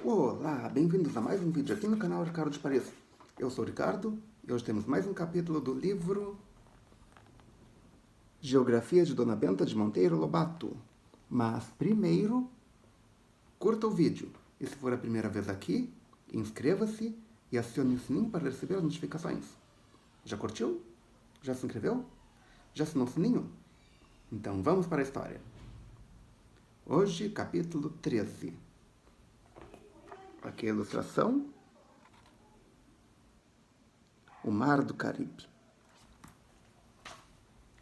Olá, bem-vindos a mais um vídeo aqui no canal Ricardo de Paris. Eu sou o Ricardo e hoje temos mais um capítulo do livro Geografia de Dona Benta de Monteiro Lobato. Mas primeiro, curta o vídeo. E se for a primeira vez aqui, inscreva-se e acione o sininho para receber as notificações. Já curtiu? Já se inscreveu? Já assinou o sininho? Então vamos para a história. Hoje, capítulo 13. Aqui a ilustração. O Mar do Caribe.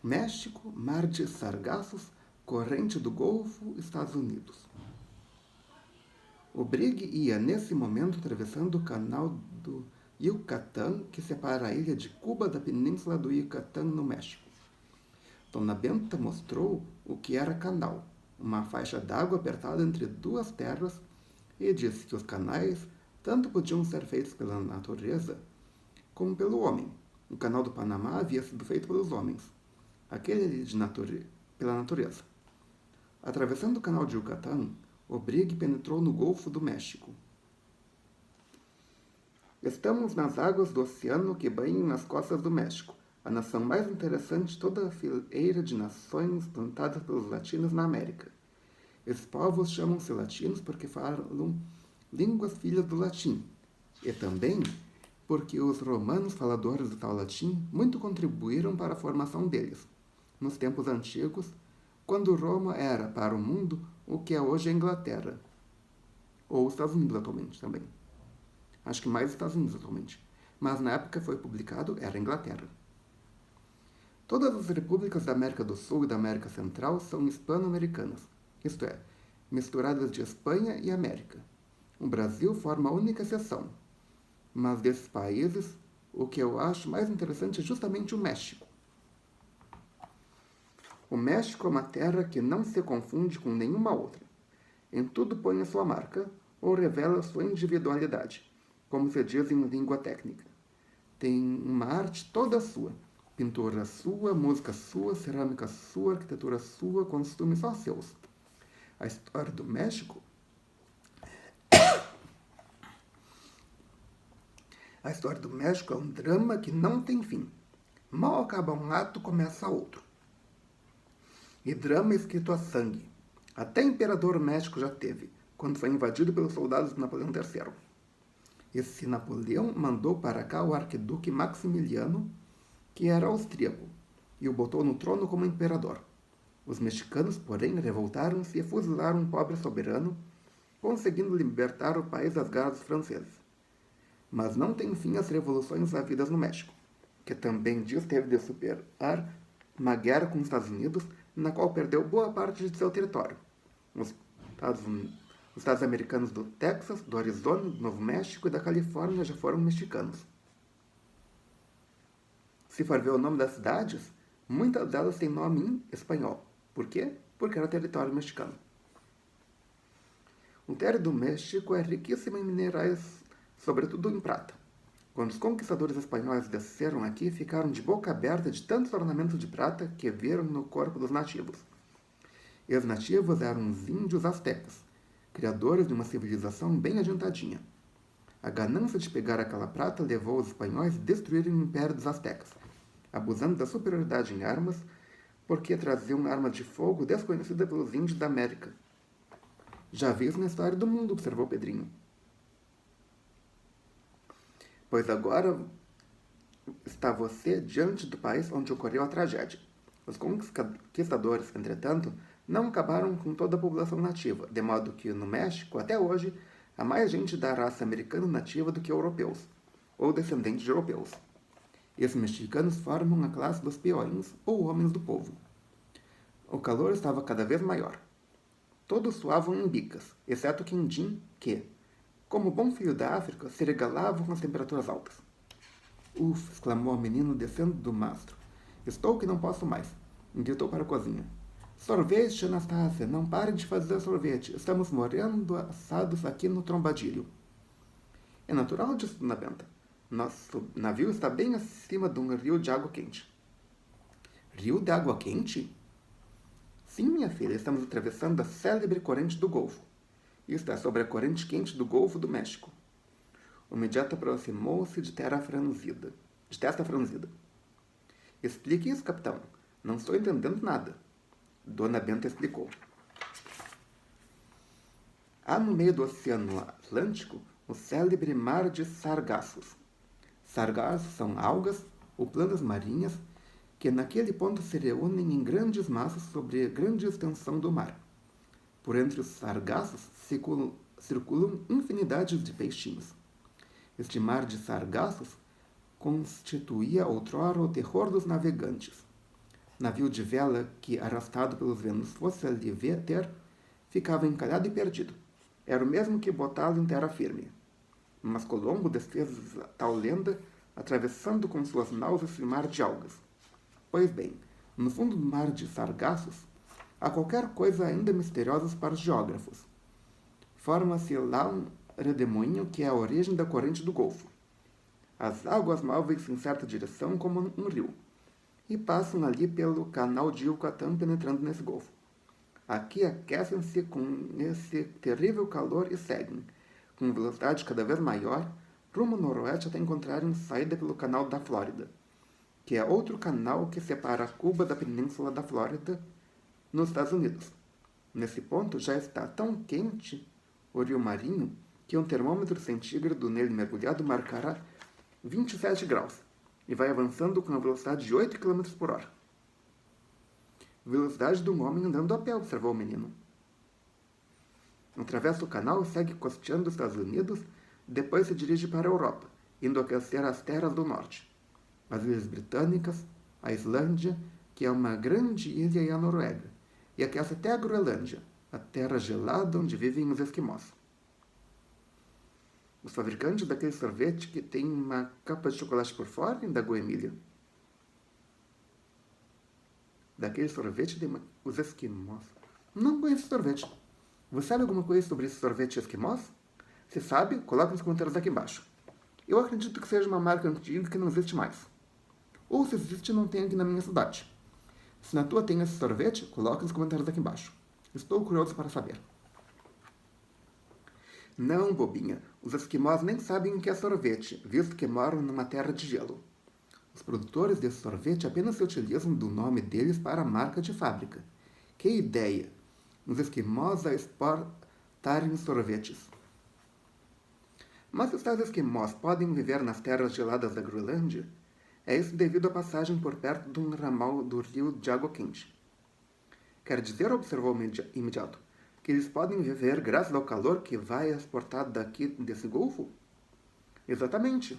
México, Mar de Sargassos, corrente do Golfo, Estados Unidos. O Brig ia, nesse momento, atravessando o canal do Yucatán, que separa a ilha de Cuba da península do Yucatán, no México. Dona Benta mostrou o que era canal, uma faixa d'água apertada entre duas terras, e disse que os canais tanto podiam ser feitos pela natureza como pelo homem. O canal do Panamá havia sido feito pelos homens, aquele pela natureza. Atravessando o canal de Yucatán, o Brig penetrou no Golfo do México. Estamos nas águas do oceano que banham as costas do México, a nação mais interessante de toda a fileira de nações plantadas pelos latinos na América. Esses povos chamam-se latinos porque falam línguas filhas do latim, e também porque os romanos faladores do tal latim muito contribuíram para a formação deles, nos tempos antigos, quando Roma era para o mundo o que é hoje a Inglaterra, ou os Estados Unidos atualmente também. Acho que mais os Estados Unidos atualmente, mas na época foi publicado era a Inglaterra. Todas as repúblicas da América do Sul e da América Central são hispano-americanas, isto é, misturadas de Espanha e América. O Brasil forma a única exceção, mas desses países, o que eu acho mais interessante é justamente o México. O México é uma terra que não se confunde com nenhuma outra. Em tudo põe a sua marca, ou revela sua individualidade, como se diz em língua técnica. Tem uma arte toda sua, pintura sua, música sua, cerâmica sua, arquitetura sua, costumes só seus. A história do México é um drama que não tem fim. Mal acaba um ato, começa outro. E drama escrito a sangue. Até imperador México já teve, quando foi invadido pelos soldados de Napoleão III. Esse Napoleão mandou para cá o arquiduque Maximiliano, que era austríaco, e o botou no trono como imperador. Os mexicanos, porém, revoltaram-se e fuzilaram um pobre soberano, conseguindo libertar o país das garras dos franceses. Mas não tem fim as revoluções havidas no México, que também diz teve de superar uma guerra com os Estados Unidos, na qual perdeu boa parte de seu território. Os Estados americanos do Texas, do Arizona, do Novo México e da Califórnia já foram mexicanos. Se for ver o nome das cidades, muitas delas têm nome em espanhol. Por quê? Porque era território mexicano. O terra do México é riquíssimo em minerais, sobretudo em prata. Quando os conquistadores espanhóis desceram aqui, ficaram de boca aberta de tantos ornamentos de prata que viram no corpo dos nativos. E os nativos eram os índios astecas, criadores de uma civilização bem adiantadinha. A ganância de pegar aquela prata levou os espanhóis a destruírem o império dos astecas, abusando da superioridade em armas, porque traziam arma de fogo desconhecida pelos índios da América. Já vi isso na história do mundo, observou Pedrinho. Pois agora está você diante do país onde ocorreu a tragédia. Os conquistadores, entretanto, não acabaram com toda a população nativa, de modo que no México, até hoje, há mais gente da raça americana nativa do que europeus, ou descendentes de europeus. Esses mexicanos formam a classe dos peões, ou homens do povo. O calor estava cada vez maior. Todos suavam em bicas, exceto Quindim, que, como bom filho da África, se regalava com as temperaturas altas. Uf, exclamou o menino descendo do mastro. Estou que não posso mais, gritou para a cozinha. Sorvete, Anastácia, não pare de fazer sorvete. Estamos morrendo assados aqui no trombadilho. É natural, disse Dona Benta. Nosso navio está bem acima de um rio de água quente. Rio de água quente? Sim, minha filha, estamos atravessando a célebre corrente do Golfo. Está sobre a corrente quente do Golfo do México. O imediato aproximou-se de testa franzida. Explique isso, capitão. Não estou entendendo nada. Dona Benta explicou. Há no meio do Oceano Atlântico o célebre Mar de Sargassos. Sargassos são algas ou plantas marinhas que naquele ponto se reúnem em grandes massas sobre grande extensão do mar. Por entre os sargassos circulam infinidades de peixinhos. Este mar de sargassos constituía outrora o terror dos navegantes. Navio de vela que, arrastado pelos ventos, fosse ali ter, ficava encalhado e perdido. Era o mesmo que botá-lo em terra firme. Mas Colombo desfez tal lenda, atravessando com suas náuseas esse mar de algas. Pois bem, no fundo do mar de sargassos, há qualquer coisa ainda misteriosa para os geógrafos. Forma-se lá um redemoinho que é a origem da corrente do Golfo. As águas movem-se em certa direção como um rio, e passam ali pelo canal de Yucatán penetrando nesse golfo. Aqui aquecem-se com esse terrível calor e seguem, com velocidade cada vez maior, rumo noroeste até encontrarem saída pelo canal da Flórida, que é outro canal que separa Cuba da península da Flórida, nos Estados Unidos. Nesse ponto já está tão quente o rio marinho que um termômetro centígrado nele mergulhado marcará 27 graus e vai avançando com a velocidade de 8 km por hora. Velocidade de um homem andando a pé, observou o menino. Atravessa o canal e segue costeando os Estados Unidos, depois se dirige para a Europa, indo aquecer as terras do norte. As ilhas britânicas, a Islândia, que é uma grande ilha, e a Noruega, e aquece até a Groenlândia, a terra gelada onde vivem os esquimós. Os fabricantes daquele sorvete que tem uma capa de chocolate por fora, indagou Emília. Daquele sorvete tem os esquimós. Não conheço sorvete. Você sabe alguma coisa sobre esse sorvete esquimós? Se sabe, coloque nos comentários aqui embaixo. Eu acredito que seja uma marca antiga que não existe mais. Ou se existe, não tem aqui na minha cidade. Se na tua tem esse sorvete, coloque nos comentários aqui embaixo. Estou curioso para saber. Não, bobinha. Os esquimós nem sabem o que é sorvete, visto que moram numa terra de gelo. Os produtores desse sorvete apenas se utilizam do nome deles para a marca de fábrica. Que ideia! Os esquimós a exportarem sorvetes. Mas os tais esquimós podem viver nas terras geladas da Groenlândia? É isso devido à passagem por perto de um ramal do rio de água quente. Quer dizer, observou imediato, que eles podem viver graças ao calor que vai exportado daqui desse golfo? Exatamente.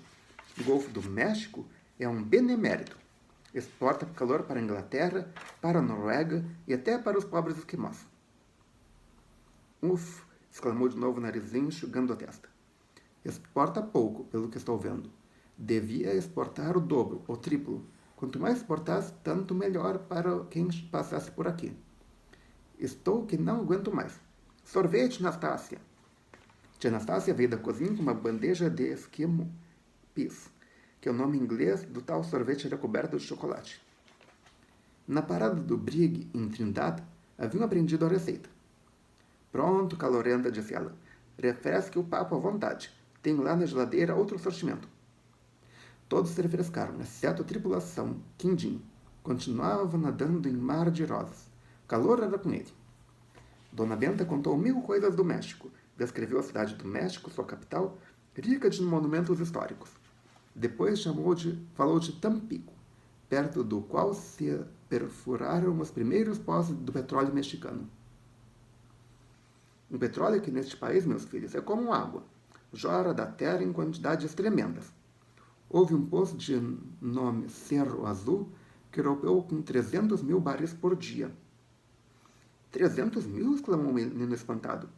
O Golfo do México é um benemérito. Exporta calor para a Inglaterra, para a Noruega e até para os pobres esquimós. Uf, exclamou de novo o narizinho, enxugando a testa. Exporta pouco, pelo que estou vendo. Devia exportar o dobro, ou triplo. Quanto mais exportasse, tanto melhor para quem passasse por aqui. Estou que não aguento mais. Sorvete, Nastácia. Tia Nastácia veio da cozinha com uma bandeja de esquimo pis, que é o nome inglês do tal sorvete recoberto de chocolate. Na parada do Brig, em Trindade, haviam aprendido a receita. Pronto, calorenta, disse ela. Refresque o papo à vontade. Tenho lá na geladeira outro sortimento. Todos se refrescaram, exceto a tripulação, Quindim. Continuava nadando em mar de rosas. Calor era com ele. Dona Benta contou 1000 coisas do México. Descreveu a cidade do México, sua capital, rica de monumentos históricos. Depois falou de Tampico, perto do qual se perfuraram os primeiros poços do petróleo mexicano. O petróleo aqui neste país, meus filhos, é como água. Jorra da terra em quantidades tremendas. Houve um poço de nome Cerro Azul que rompeu com 300 mil barris por dia. 300 mil? Exclamou o menino espantado.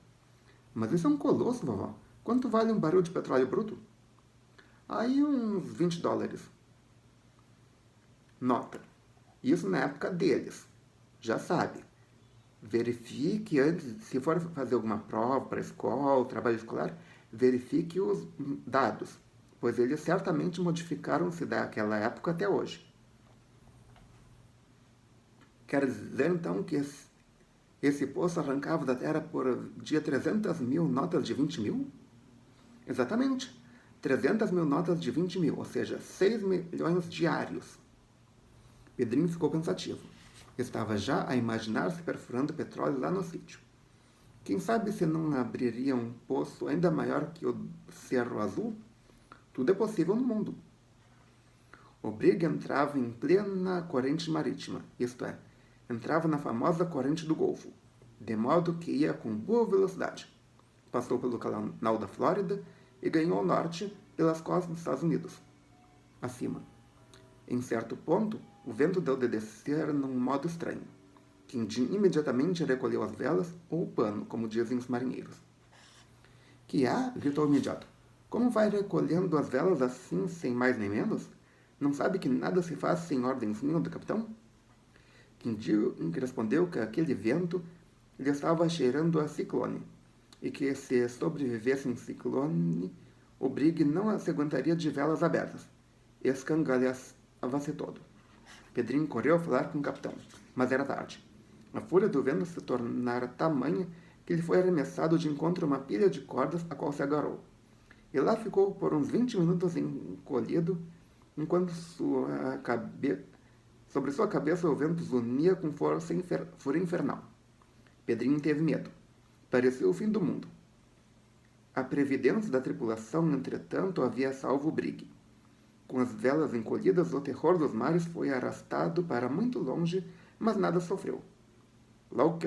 Mas isso é um colosso, vovó. Quanto vale um barril de petróleo bruto? Aí uns $20. Nota. Isso na época deles. Já sabe. Verifique antes, se for fazer alguma prova para a escola, trabalho escolar, verifique os dados, pois eles certamente modificaram-se daquela época até hoje. Quer dizer, então, que Esse poço arrancava da terra por dia 300.000 notas de 20.000? Exatamente, 300.000 notas de 20.000, ou seja, 6 milhões diários. Pedrinho ficou pensativo. Estava já a imaginar-se perfurando petróleo lá no sítio. Quem sabe se não abriria um poço ainda maior que o Cerro Azul? Tudo é possível no mundo. O Brig entrava em plena corrente marítima, isto é, entrava na famosa corrente do Golfo, de modo que ia com boa velocidade. Passou pelo canal da Flórida e ganhou o norte pelas costas dos Estados Unidos. Acima. Em certo ponto, o vento deu de descer num modo estranho. Quindim imediatamente recolheu as velas, ou o pano, como dizem os marinheiros. Que há? Gritou o imediato. Como vai recolhendo as velas assim, sem mais nem menos? Não sabe que nada se faz sem ordenzinha do capitão? Quindim respondeu que aquele vento lhe estava cheirando a ciclone, e que se sobrevivesse um ciclone, o Brig não se aguentaria de velas abertas. Escangalhava-se todo. Pedrinho correu a falar com o capitão, mas era tarde. A fúria do vento se tornara tamanha que ele foi arremessado de encontro a uma pilha de cordas a qual se agarrou. E lá ficou por uns 20 minutos encolhido, enquanto sobre sua cabeça o vento zunia com fúria infernal. Pedrinho teve medo. Parecia o fim do mundo. A previdência da tripulação, entretanto, havia salvo o Brig. Com as velas encolhidas, o terror dos mares foi arrastado para muito longe, mas nada sofreu. Logo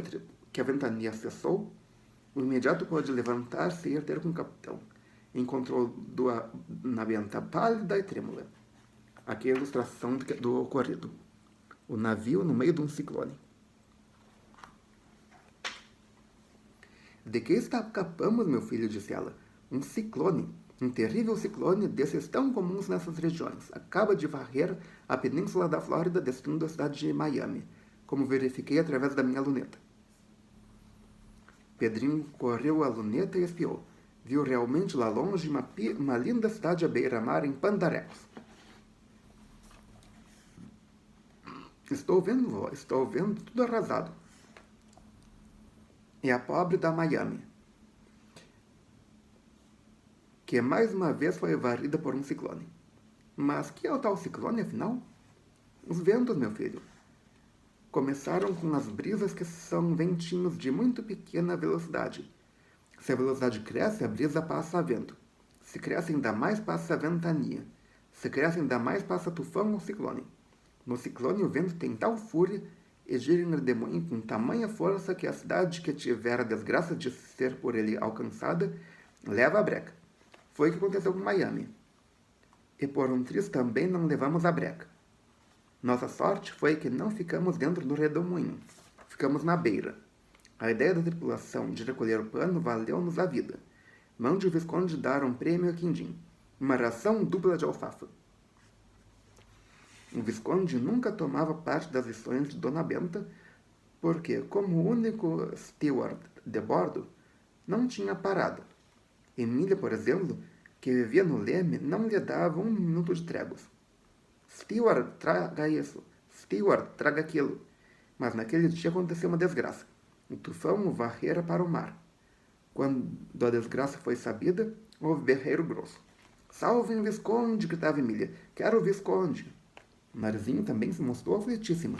que a ventania cessou, o imediato pôde levantar-se e ir ter com o capitão. Encontrou na venta pálida e trêmula. Aqui é a ilustração do ocorrido. O navio no meio de um ciclone. De que escapamos, meu filho, disse ela. Um ciclone. Um terrível ciclone desses tão comuns nessas regiões. Acaba de varrer a península da Flórida, destruindo a cidade de Miami, como verifiquei através da minha luneta. Pedrinho correu a luneta e espiou. Viu realmente lá longe uma linda cidade à beira-mar em Pandarecos. Estou vendo tudo arrasado. É a pobre da Miami, que mais uma vez foi varrida por um ciclone. Mas que é o tal ciclone, afinal? Os ventos, meu filho. Começaram com as brisas, que são ventinhos de muito pequena velocidade. Se a velocidade cresce, a brisa passa a vento. Se cresce ainda mais, passa a ventania. Se cresce ainda mais, passa tufão ou ciclone. No ciclone, o vento tem tal fúria e gira em redemoinho com tamanha força que a cidade que tiver a desgraça de ser por ele alcançada leva a breca. Foi o que aconteceu com Miami. E por um triz também não levamos a breca. Nossa sorte foi que não ficamos dentro do redemoinho. Ficamos na beira. A ideia da tripulação de recolher o pano valeu-nos a vida. Mande o Visconde dar um prêmio a Quindim. Uma ração dupla de alfafa. O Visconde nunca tomava parte das lições de Dona Benta, porque, como único steward de bordo, não tinha parada. Emília, por exemplo, que vivia no leme, não lhe dava um minuto de tréguas. Steward, traga isso. Steward, traga aquilo. Mas naquele dia aconteceu uma desgraça. O tufão o varrera para o mar. Quando a desgraça foi sabida, houve berreiro grosso. Salvem o Visconde, gritava Emília. Quero o Visconde. Marizinho também se mostrou aflitíssima,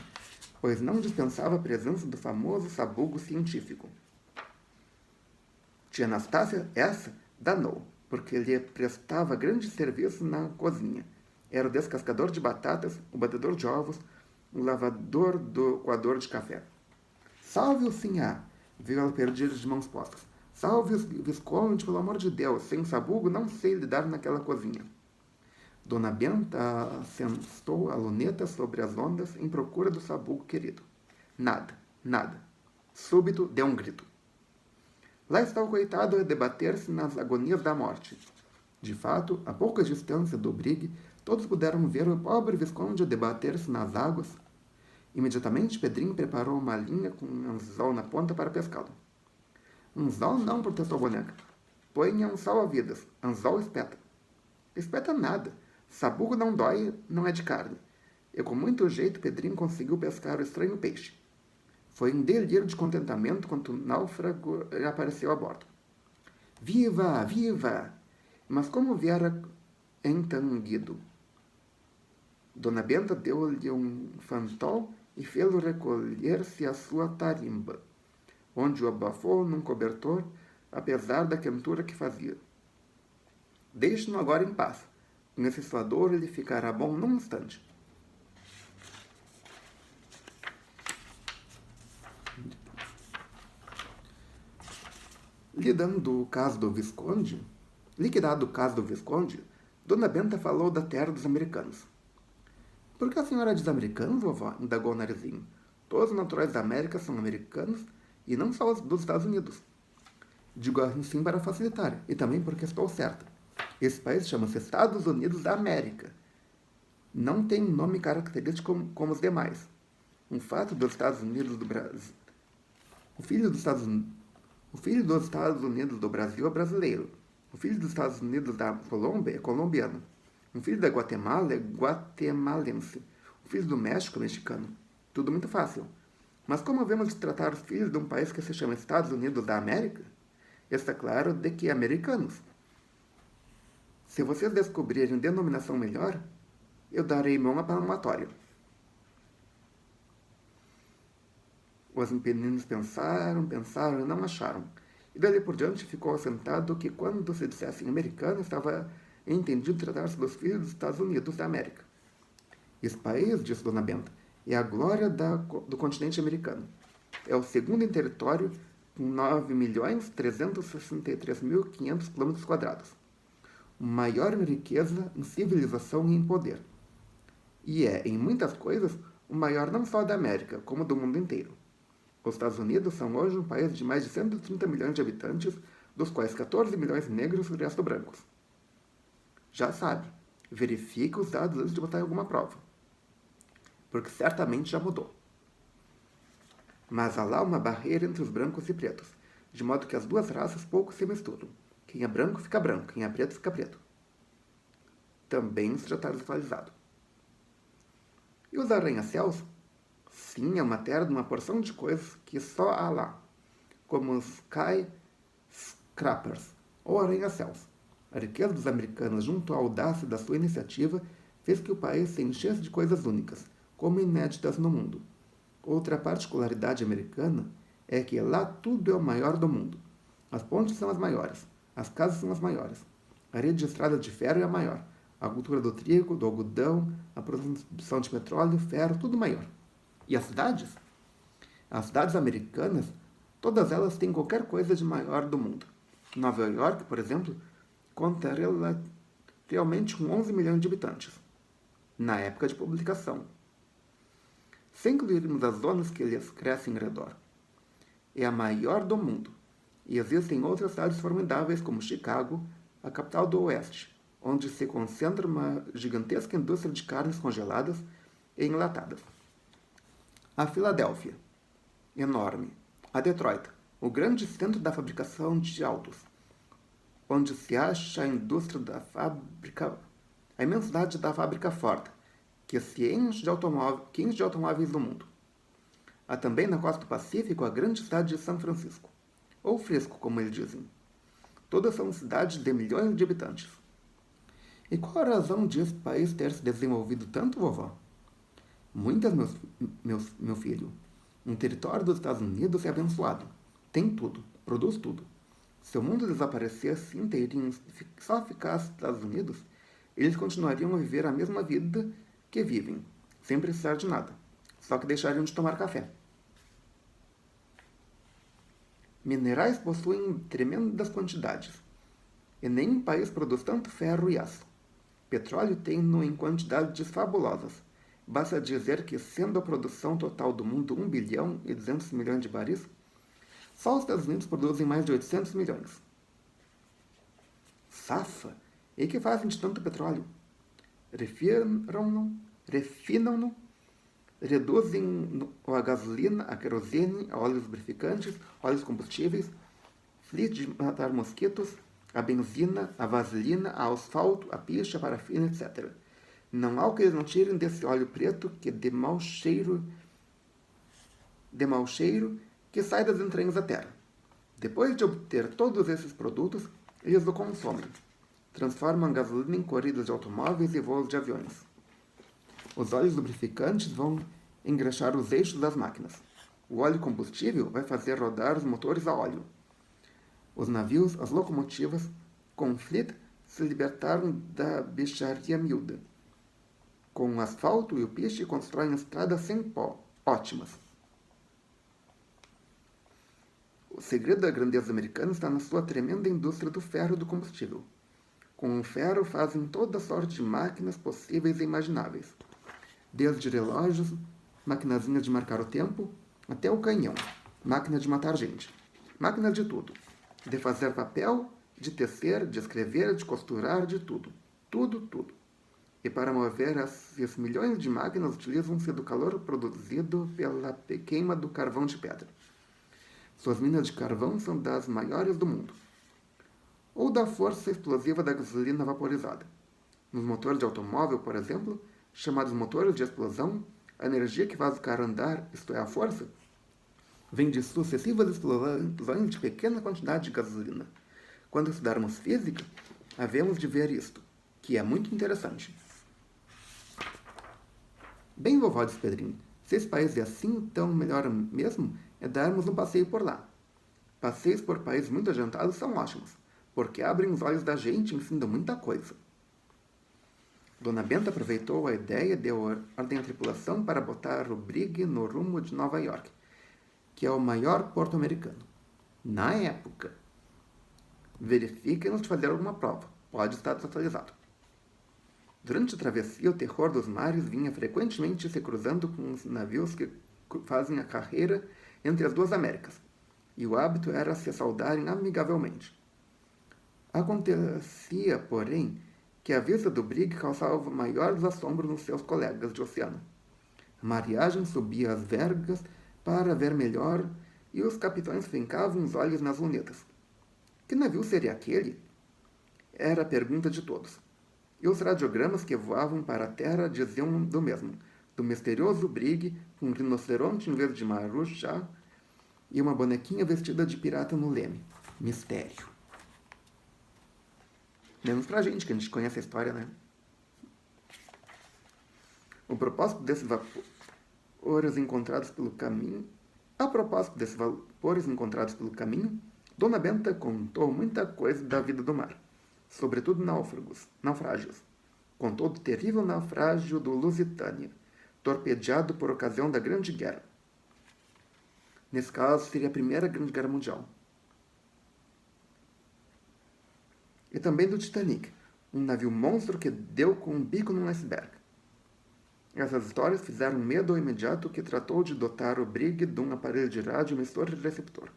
pois não dispensava a presença do famoso sabugo científico. Tia Anastácia, essa, danou, porque lhe prestava grande serviço na cozinha. Era o descascador de batatas, o batedor de ovos, o lavador do coador de café. Salve o Sinhá, viu ela perder de mãos postas. Salve o Visconde, pelo amor de Deus, sem sabugo não sei lidar naquela cozinha. Dona Benta assentou a luneta sobre as ondas em procura do sabugo querido. Nada, nada. Súbito deu um grito. Lá está o coitado a debater-se nas agonias da morte. De fato, a pouca distância do Brig, todos puderam ver o pobre Visconde a debater-se nas águas. Imediatamente, Pedrinho preparou uma linha com um anzol na ponta para pescá-lo. Anzol não, protestou a boneca. Ponha um salva-vidas. Anzol espeta. Espeta nada. Sabugo não dói, não é de carne. E com muito jeito, Pedrinho conseguiu pescar o estranho peixe. Foi um delírio de contentamento quando o náufrago apareceu a bordo. Viva! Viva! Mas como viera entanguido? Dona Benta deu-lhe um fantol e fê-lo recolher-se à sua tarimba, onde o abafou num cobertor, apesar da quentura que fazia. Deixe-no agora em paz. Com esse suador ele ficará bom num instante. Liquidado o caso do Visconde, Dona Benta falou da terra dos americanos. Por que a senhora diz americanos, vovó? Indagou o Narizinho. Todos os naturais da América são americanos e não só os dos Estados Unidos. Digo assim para facilitar, e também porque estou certa. Esse país chama-se Estados Unidos da América. Não tem nome característico como os demais. Um fato dos Estados Unidos do Brasil. O filho dos Estados Unidos do Brasil é brasileiro. O filho dos Estados Unidos da Colômbia é colombiano. O filho da Guatemala é guatemalense. O filho do México é mexicano. Tudo muito fácil. Mas como havemos de tratar os filhos de um país que se chama Estados Unidos da América? Está claro de que americanos. Se vocês descobrirem denominação melhor, eu darei mão a palmatório. Os meninos pensaram e não acharam. E dali por diante ficou assentado que quando se dissesse em americano, estava entendido tratar-se dos filhos dos Estados Unidos da América. Esse país, disse Dona Benta, é a glória do continente americano. É o segundo em território, com 9.363.500 km². Maior em riqueza, em civilização e em poder. E é, em muitas coisas, o maior não só da América, como do mundo inteiro. Os Estados Unidos são hoje um país de mais de 130 milhões de habitantes, dos quais 14 milhões negros e o resto brancos. Já sabe, verifique os dados antes de botar em alguma prova. Porque certamente já mudou. Mas há lá uma barreira entre os brancos e pretos, de modo que as duas raças pouco se misturam. Quem é branco fica branco, quem é preto fica preto. Também se já está desatualizado. E os arranha-céus? Sim, é uma terra de uma porção de coisas que só há lá, como os skyscrapers, ou arranha-céus. A riqueza dos americanos, junto à audácia da sua iniciativa, fez que o país se enchesse de coisas únicas, como inéditas no mundo. Outra particularidade americana é que lá tudo é o maior do mundo. As pontes são as maiores, as casas são as maiores, a rede de estrada de ferro é a maior, a cultura do trigo, do algodão, a produção de petróleo, ferro, tudo maior. E as cidades? As cidades americanas, todas elas têm qualquer coisa de maior do mundo. Nova York, por exemplo, conta realmente com 11 milhões de habitantes, na época de publicação, sem incluirmos as zonas que lhes crescem em redor. É a maior do mundo, e existem outras cidades formidáveis como Chicago, a capital do Oeste, onde se concentra uma gigantesca indústria de carnes congeladas e enlatadas. A Filadélfia, enorme. A Detroit, o grande centro da fabricação de autos, onde se acha a indústria da fábrica, a imensidade da fábrica Ford, que enche de automóveis no mundo. Há também na costa do Pacífico a grande cidade de São Francisco, ou Frisco, como eles dizem. Todas são cidades de milhões de habitantes. E qual a razão de esse país ter se desenvolvido tanto, vovó? Muitas, meu filho. Um território dos Estados Unidos é abençoado. Tem tudo, produz tudo. Se o mundo desaparecesse inteirinho e só ficasse Estados Unidos, eles continuariam a viver a mesma vida que vivem, sem precisar de nada. Só que deixariam de tomar café. Minerais possuem tremendas quantidades, e nenhum país produz tanto ferro e aço. Petróleo tem-no em quantidades fabulosas. Basta dizer que, sendo a produção total do mundo 1 bilhão e 200 milhões de baris, só os Estados Unidos produzem mais de 800 milhões. Safa! E que fazem de tanto petróleo? Refinam-no, reduzem a gasolina, a querosene, a óleos lubrificantes, óleos combustíveis, flis de matar mosquitos, a benzina, a vaselina, a asfalto, a picha, a parafina, etc. Não há o que eles não tirem desse óleo preto que de mau cheiro de mau cheiro que sai das entranhas da terra. Depois de obter todos esses produtos, eles o consomem. Transformam gasolina em corridas de automóveis e voos de aviões. Os óleos lubrificantes vão engraxar os eixos das máquinas. O óleo combustível vai fazer rodar os motores a óleo. Os navios, as locomotivas, com Fleet, se libertaram da bicharia miúda. Com o asfalto e o piche, constroem estradas sem pó, ótimas. O segredo da grandeza americana está na sua tremenda indústria do ferro e do combustível. Com o ferro fazem toda sorte de máquinas possíveis e imagináveis. Desde relógios, maquinazinhas de marcar o tempo, até o canhão, máquina de matar gente. Máquina de tudo. De fazer papel, de tecer, de escrever, de costurar, de tudo. Tudo, tudo. E para mover esses milhões de máquinas utilizam-se do calor produzido pela queima do carvão de pedra. Suas minas de carvão são das maiores do mundo. Ou da força explosiva da gasolina vaporizada. Nos motores de automóvel, por exemplo, chamados motores de explosão, a energia que faz o carro andar, isto é, a força, vem de sucessivas explosões de pequena quantidade de gasolina. Quando estudarmos física, havemos de ver isto, que é muito interessante. Bem, vovó, disse Pedrinho, se esse país é assim, então melhor mesmo é darmos um passeio por lá. Passeios por países muito adiantados são ótimos, porque abrem os olhos da gente e ensinam muita coisa. Dona Benta aproveitou a ideia e deu ordem à tripulação para botar o Brig no rumo de Nova York, que é o maior porto americano. Na época. Verifique antes de fazer alguma prova. Pode estar desatualizado. Durante a travessia, o terror dos mares vinha frequentemente se cruzando com os navios que fazem a carreira entre as duas Américas, e o hábito era se saudarem amigavelmente. Acontecia, porém, que a vista do Brig causava maiores assombros nos seus colegas de oceano. A mariagem subia às vergas para ver melhor e os capitães fincavam os olhos nas lunetas. Que navio seria aquele? Era a pergunta de todos. E os radiogramas que voavam para a terra diziam do mesmo, do misterioso Brig com um rinoceronte em vez de maruchá e uma bonequinha vestida de pirata no leme. Mistério. Menos pra gente, que a gente conhece a história, né? A propósito desses vapores encontrados pelo caminho, Dona Benta contou muita coisa da vida do mar, sobretudo naufrágios. Contou do terrível naufrágio do Lusitânia, torpedeado por ocasião da Grande Guerra. Nesse caso, seria a Primeira Grande Guerra Mundial. E também do Titanic, um navio monstro que deu com um bico num iceberg. Essas histórias fizeram medo ao imediato que tratou de dotar o Brig de um aparelho de rádio emissor e receptor.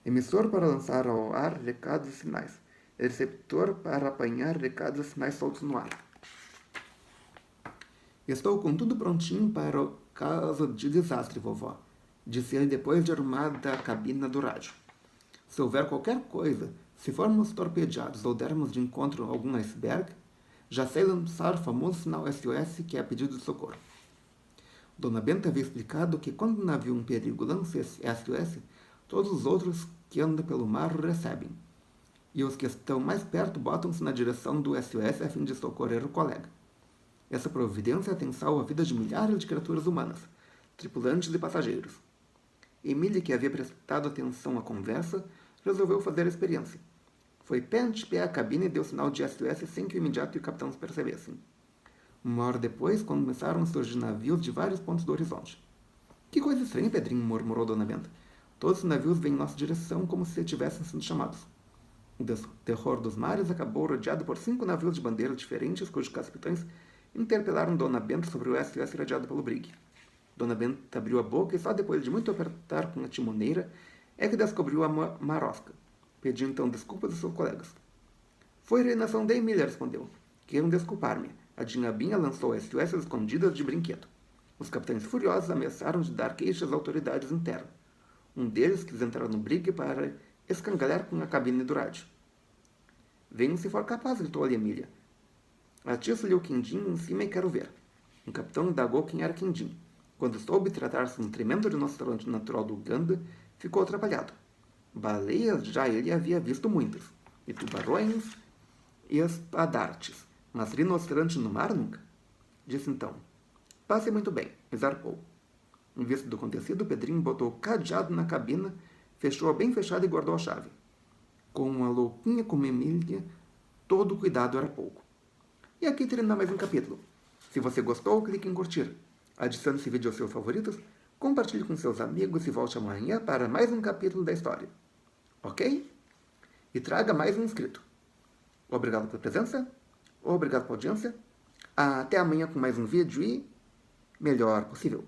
Emissor para lançar ao ar recados e sinais. Receptor para apanhar recados e sinais soltos no ar. Estou com tudo prontinho para o caso de desastre, vovó, disse ele depois de arrumada a cabina do rádio. Se houver qualquer coisa, se formos torpedeados ou dermos de encontro a algum iceberg, já sei lançar o famoso sinal SOS, que é pedido de socorro. Dona Benta havia explicado que quando um navio em perigo lança esse SOS, todos os outros que andam pelo mar o recebem. E os que estão mais perto botam-se na direção do SOS a fim de socorrer o colega. Essa providência tem salvo a vida de milhares de criaturas humanas, tripulantes e passageiros. Emília, que havia prestado atenção à conversa, resolveu fazer a experiência. Foi pé ante pé à cabine e deu sinal de SOS sem que o imediato e o capitão se percebessem. Uma hora depois, começaram a surgir navios de vários pontos do horizonte. Que coisa estranha, Pedrinho, murmurou Dona Benta. Todos os navios vêm em nossa direção como se tivessem sido chamados. O terror dos mares acabou rodeado por 5 navios de bandeiras diferentes, cujos capitães interpelaram Dona Benta sobre o SOS radiado pelo Brig. Dona Benta abriu a boca e só depois de muito apertar com a timoneira é que descobriu a marosca. Pediu então desculpas aos seus colegas. Foi a reinação da Emília, respondeu. Queiram desculpar-me. A Dinhabinha lançou SOS escondidas de brinquedo. Os capitães furiosos ameaçaram de dar queixas às autoridades em terra. Um deles quis entrar no Brig para escangalhar com a cabine do rádio. Venham se for capaz, gritou-lhe Emília. Atiço-lhe o quindim em cima e quero ver. Um capitão indagou quem era quindim. Quando soube tratar-se de um tremendo rinoceronte natural do Uganda, ficou atrapalhado. Baleias já ele havia visto muitas, e tubarões e espadartes, mas rinoceronte no mar nunca. Disse então: passe muito bem, e zarpou. Em vista do acontecido, Pedrinho botou o cadeado na cabina, fechou-a bem fechada e guardou a chave. Com uma louquinha como Emília, todo cuidado era pouco. E aqui termina mais um capítulo. Se você gostou, clique em curtir. Adicione esse vídeo aos seus favoritos, compartilhe com seus amigos e volte amanhã para mais um capítulo da história. Ok? E traga mais um inscrito. Obrigado pela presença, obrigado pela audiência. Até amanhã com mais um vídeo e melhor possível.